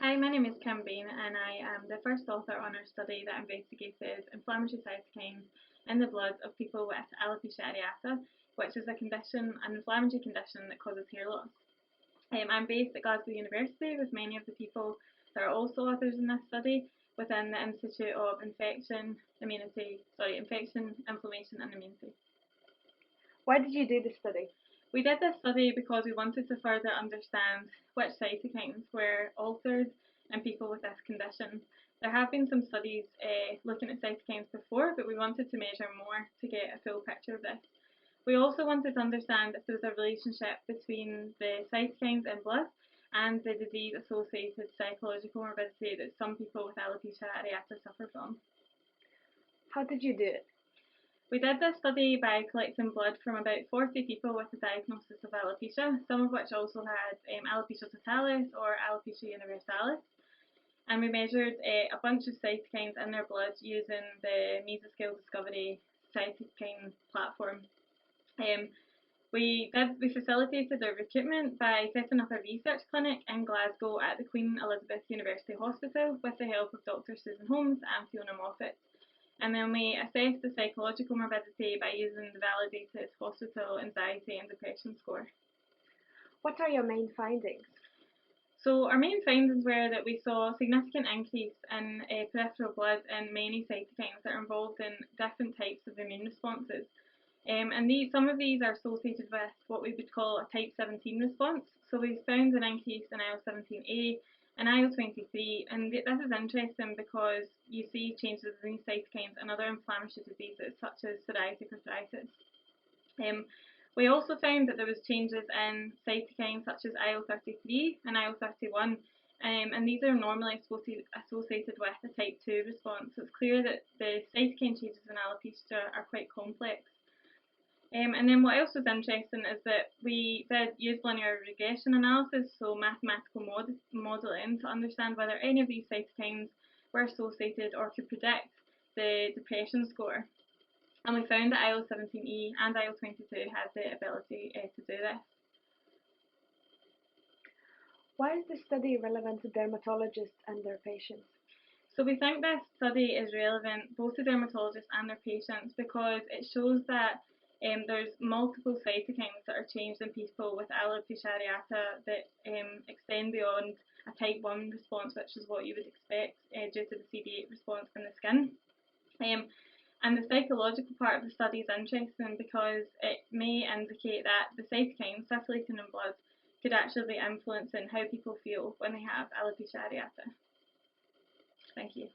Hi, my name is Bain, and I am the first author on our study that investigated inflammatory cytokines in the blood of people with alopecia areata, which is an inflammatory condition that causes hair loss. I'm based at Glasgow University with many of the people that are also authors in this study within the Institute of Infection, Inflammation and Immunity. Why did you do this study? We did this study because we wanted to further understand which cytokines were altered in people with this condition. There have been some studies looking at cytokines before, but we wanted to measure more to get a full picture of this. We also wanted to understand if there was a relationship between the cytokines in blood and the disease-associated psychological morbidity that some people with alopecia areata suffer from. How did you do it? We did this study by collecting blood from about 40 people with a diagnosis of alopecia, some of which also had alopecia totalis or alopecia universalis. And we measured a bunch of cytokines in their blood using the Mesoscale Discovery cytokine platform. We facilitated their recruitment by setting up a research clinic in Glasgow at the Queen Elizabeth University Hospital with the help of Dr. Susan Holmes and Fiona Moffat. And then we assessed the psychological morbidity by using the validated hospital anxiety and depression score. What are your main findings? So our main findings were that we saw a significant increase in peripheral blood in many cytokines that are involved in different types of immune responses. And some of these are associated with what we would call a type 17 response. So we found an increase in IL-17A and IL-23, and this is interesting because you see changes in these cytokines in other inflammatory diseases such as psoriatic arthritis. We also found that there was changes in cytokines such as IL-33 and IL-31, and these are normally associated with a type 2 response. So it's clear that the cytokine changes in alopecia are quite complex. And then what else was interesting is that we did use linear regression analysis, so mathematical modelling, to understand whether any of these cytokines were associated or could predict the depression score. And we found that IL-17E and IL-22 had the ability to do this. Why is this study relevant to dermatologists and their patients? So we think this study is relevant both to dermatologists and their patients because it shows that there's multiple cytokines that are changed in people with alopecia areata that extend beyond a type 1 response, which is what you would expect due to the CD8 response in the skin. And the psychological part of the study is interesting because it may indicate that the cytokines circulating in blood could actually be influencing how people feel when they have alopecia areata. Thank you.